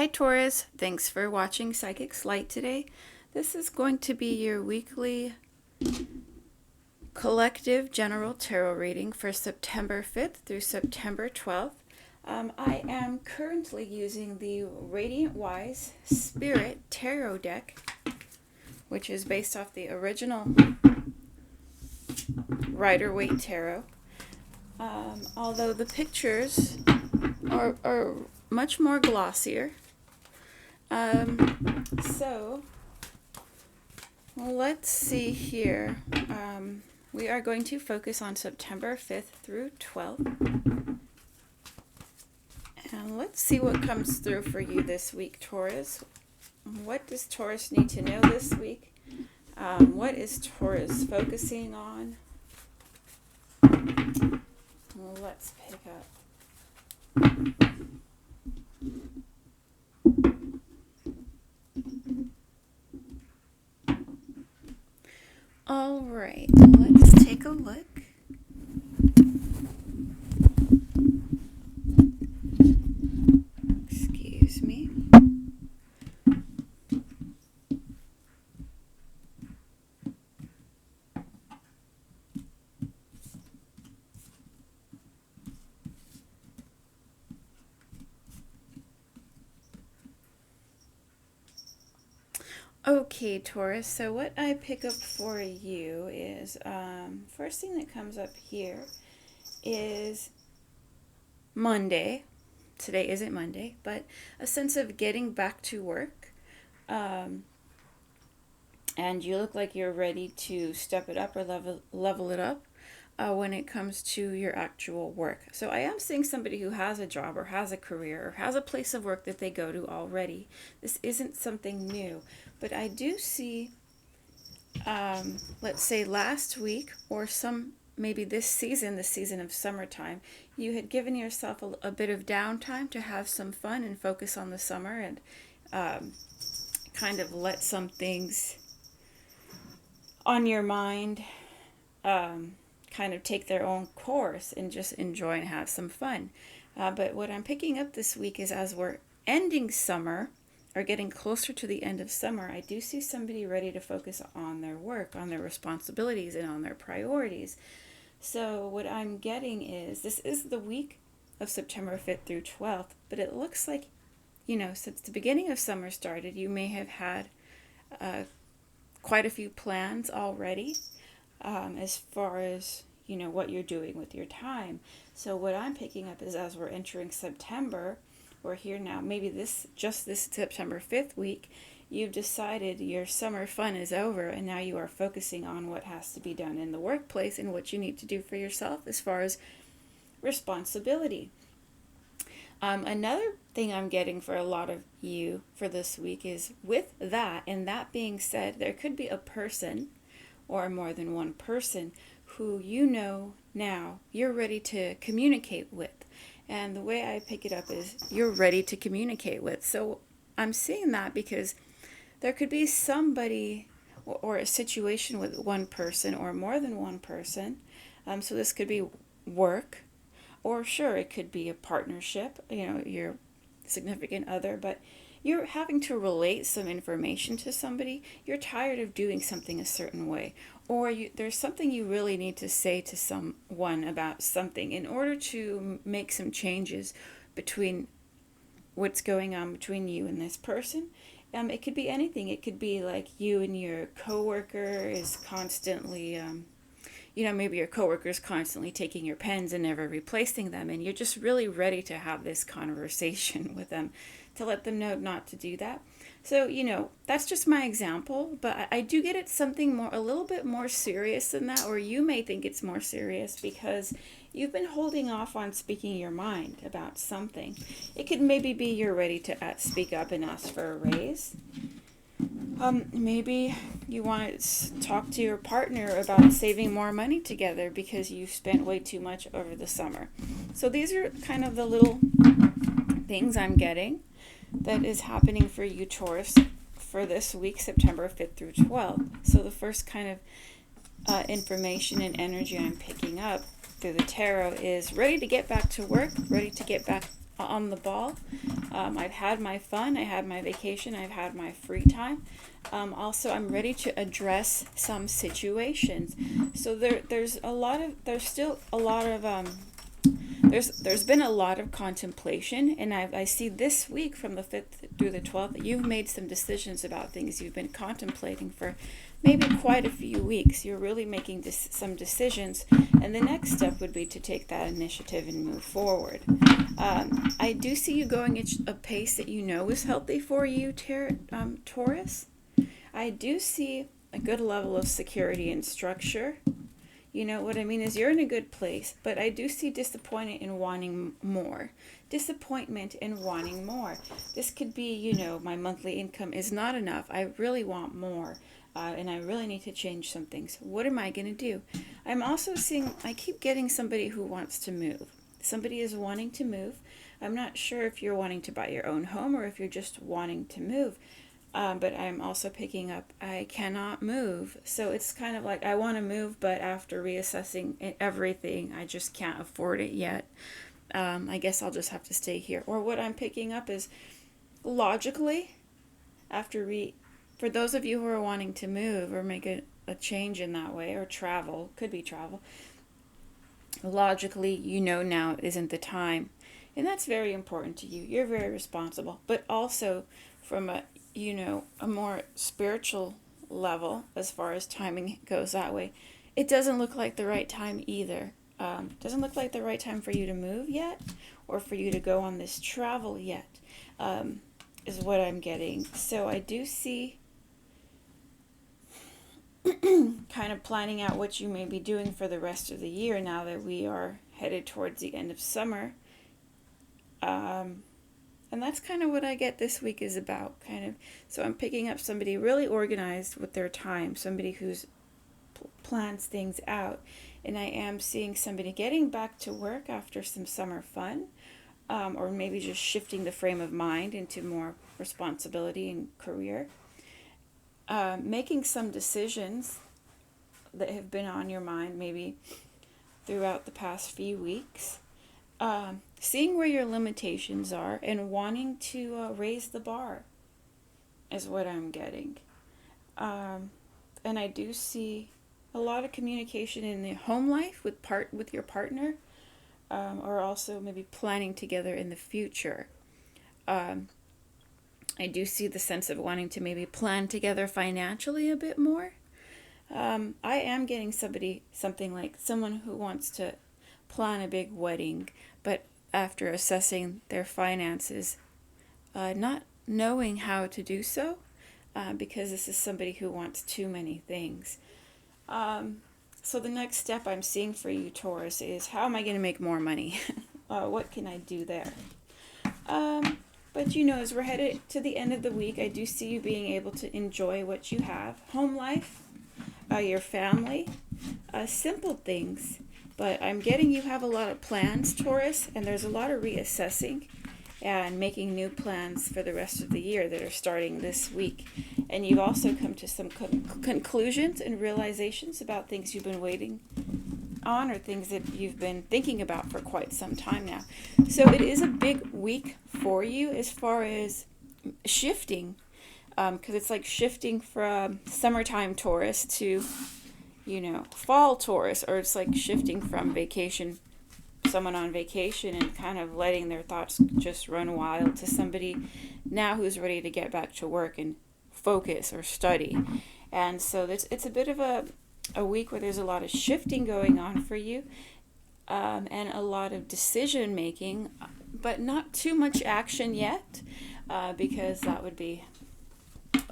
Hi Taurus, thanks for watching Psychic's Light today. This is going to be your weekly collective general tarot reading for September 5th through September 12th. I am currently using the Radiant Wise Spirit Tarot deck, which is based off the original Rider-Waite Tarot. Although the pictures are much more glossier. So let's see here. We are going to focus on September 5th through 12th. And let's see what comes through for you this week, Taurus. What does Taurus need to know this week? What is Taurus focusing on? Well, let's pick up. All right, let's take a look. Excuse me. Okay, Taurus, so what I pick up for you is, first thing that comes up here is Monday. Today isn't Monday, but a sense of getting back to work. And you look like you're ready to step it up or level it up when it comes to your actual work. So I am seeing somebody who has a job or has a career or has a place of work that they go to already. This isn't something new. But I do see, let's say last week or maybe this season, the season of summertime, you had given yourself a bit of downtime to have some fun and focus on the summer and kind of let some things on your mind kind of take their own course and just enjoy and have some fun. But what I'm picking up this week is as we're ending summer, or getting closer to the end of summer, I do see somebody ready to focus on their work, on their responsibilities, and on their priorities. So what I'm getting is, this is the week of September 5th through 12th, but it looks like, since the beginning of summer started, you may have had quite a few plans already as far as, what you're doing with your time. So what I'm picking up is as we're entering September, we're here now, maybe this September 5th week, you've decided your summer fun is over and now you are focusing on what has to be done in the workplace and what you need to do for yourself as far as responsibility. Another thing I'm getting for a lot of you for this week is with that, and that being said, there could be a person or more than one person who now you're ready to communicate with. And the way I pick it up is you're ready to communicate with. So I'm seeing that because there could be somebody or a situation with one person or more than one person. So this could be work, or sure, it could be a partnership, your significant other, but you're having to relate some information to somebody. You're tired of doing something a certain way, or there's something you really need to say to someone about something in order to make some changes between what's going on between you and this person. It could be anything. It could be like you and your coworker is constantly, maybe your coworker is constantly taking your pens and never replacing them, and you're just really ready to have this conversation with them to let them know not to do that. So, that's just my example, but I do get it something a little bit more serious than that, or you may think it's more serious because you've been holding off on speaking your mind about something. It could maybe be you're ready to speak up and ask for a raise. Maybe you want to talk to your partner about saving more money together because you spent way too much over the summer. So these are kind of the little things I'm getting that is happening for you, Taurus, for this week, September 5th through 12th. So the first kind of information and energy I'm picking up through the tarot is ready to get back to work, ready to get back on the ball, I've had my fun, I had my vacation, I've had my free time. Also, I'm ready to address some situations. So there's still a lot of there's been a lot of contemplation, and I see this week from the 5th through the 12th that you've made some decisions about things you've been contemplating for maybe quite a few weeks. You're really making some decisions, and the next step would be to take that initiative and move forward. I do see you going at a pace that you know is healthy for you, Taurus. I do see a good level of security and structure. You know what I mean is you're in a good place, but I do see disappointment in wanting more. Disappointment in wanting more. This could be, my monthly income is not enough. I really want more, and I really need to change some things. What am I going to do? I'm also seeing, I keep getting somebody who wants to move. Somebody is wanting to move. I'm not sure if you're wanting to buy your own home or if you're just wanting to move. But I'm also picking up, I cannot move. So it's kind of like I want to move, but after reassessing everything, I just can't afford it yet. I guess I'll just have to stay here. Or what I'm picking up is logically, for those of you who are wanting to move or make a change in that way, or travel, could be travel, logically, now isn't the time. And that's very important to you. You're very responsible. But also from a more spiritual level, as far as timing goes that way, it doesn't look like the right time either. Doesn't look like the right time for you to move yet, or for you to go on this travel yet, is what I'm getting. So I do see kind of planning out what you may be doing for the rest of the year now that we are headed towards the end of summer. And that's kind of what I get this week is about, kind of. So I'm picking up somebody really organized with their time, somebody who's plans things out. And I am seeing somebody getting back to work after some summer fun, or maybe just shifting the frame of mind into more responsibility and career. Making some decisions that have been on your mind maybe throughout the past few weeks. Seeing where your limitations are and wanting to raise the bar is what I'm getting. And I do see a lot of communication in the home life with your partner, or also maybe planning together in the future. I do see the sense of wanting to maybe plan together financially a bit more. I am getting something like someone who wants to plan a big wedding, but after assessing their finances, not knowing how to do so, because this is somebody who wants too many things. So the next step I'm seeing for you, Taurus, is how am I going to make more money? What can I do there? But as we're headed to the end of the week, I do see you being able to enjoy what you have. Home life, your family, simple things. But I'm getting you have a lot of plans, Taurus, and there's a lot of reassessing and making new plans for the rest of the year that are starting this week. And you've also come to some conclusions and realizations about things you've been waiting on, or things that you've been thinking about for quite some time now. So it is a big week for you as far as shifting, because it's like shifting from summertime Taurus to fall Taurus, or it's like shifting from someone on vacation and kind of letting their thoughts just run wild, to somebody now who's ready to get back to work and focus or study. And so it's a bit of a week where there's a lot of shifting going on for you, and a lot of decision making, but not too much action yet, because that would be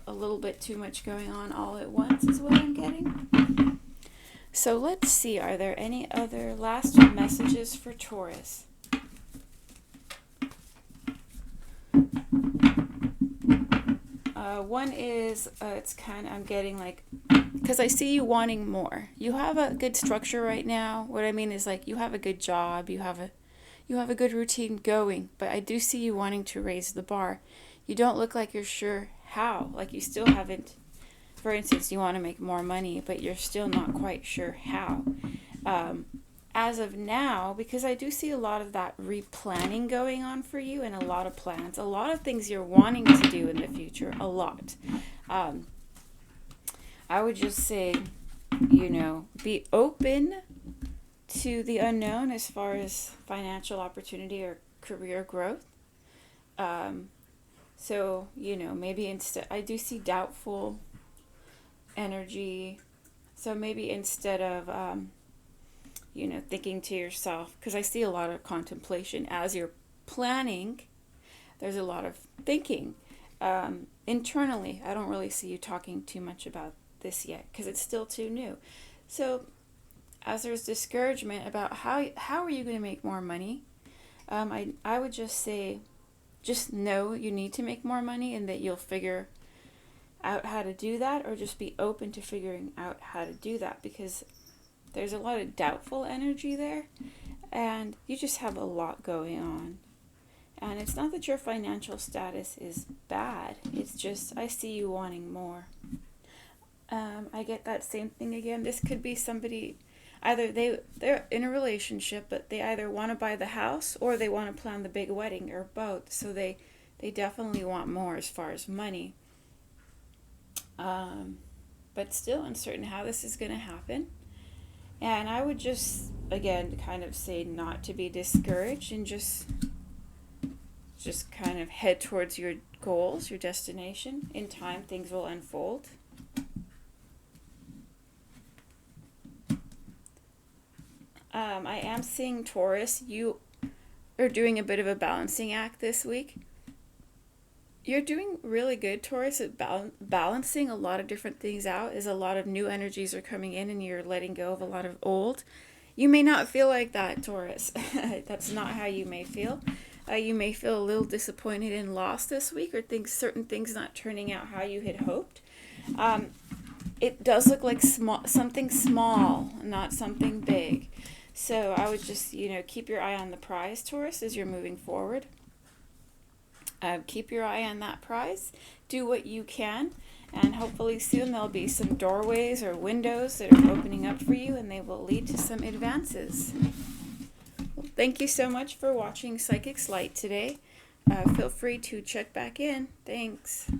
a little bit too much going on all at once is what I'm getting. So let's see, are there any other last messages for Taurus? One is, I'm getting like, because I see you wanting more. You have a good structure right now. What I mean is like you have a good job, you have a good routine going, but I do see you wanting to raise the bar. You don't look like you're sure how, like you still haven't. For instance, you want to make more money, but you're still not quite sure how. as of now, because I do see a lot of that replanning going on for you and a lot of plans, a lot of things you're wanting to do in the future, a lot. Um, I would just say, be open to the unknown as far as financial opportunity or career growth. Um, maybe instead, I do see doubtful energy. So maybe instead of, thinking to yourself, because I see a lot of contemplation as you're planning, there's a lot of thinking. Internally, I don't really see you talking too much about this yet because it's still too new. So, as there's discouragement about how are you going to make more money, I would just say, just know you need to make more money and that you'll figure out how to do that, or just be open to figuring out how to do that, because there's a lot of doubtful energy there and you just have a lot going on. And it's not that your financial status is bad, it's just I see you wanting more. I get that same thing again. This could be somebody, either they're in a relationship, but they either want to buy the house or they want to plan the big wedding, or both. So they definitely want more as far as money. But still uncertain how this is going to happen. And I would just, again, kind of say not to be discouraged and just kind of head towards your goals, your destination. In time, things will unfold. I am seeing, Taurus, you are doing a bit of a balancing act this week. You're doing really good, Taurus, at balancing a lot of different things out, as a lot of new energies are coming in and you're letting go of a lot of old. You may not feel like that, Taurus. That's not how you may feel. You may feel a little disappointed and lost this week, or certain things not turning out how you had hoped. It does look like something small, not something big. So I would just, keep your eye on the prize, Taurus, as you're moving forward. Keep your eye on that prize. Do what you can. And hopefully soon there'll be some doorways or windows that are opening up for you, and they will lead to some advances. Well, thank you so much for watching Psychic's Light today. Feel free to check back in. Thanks.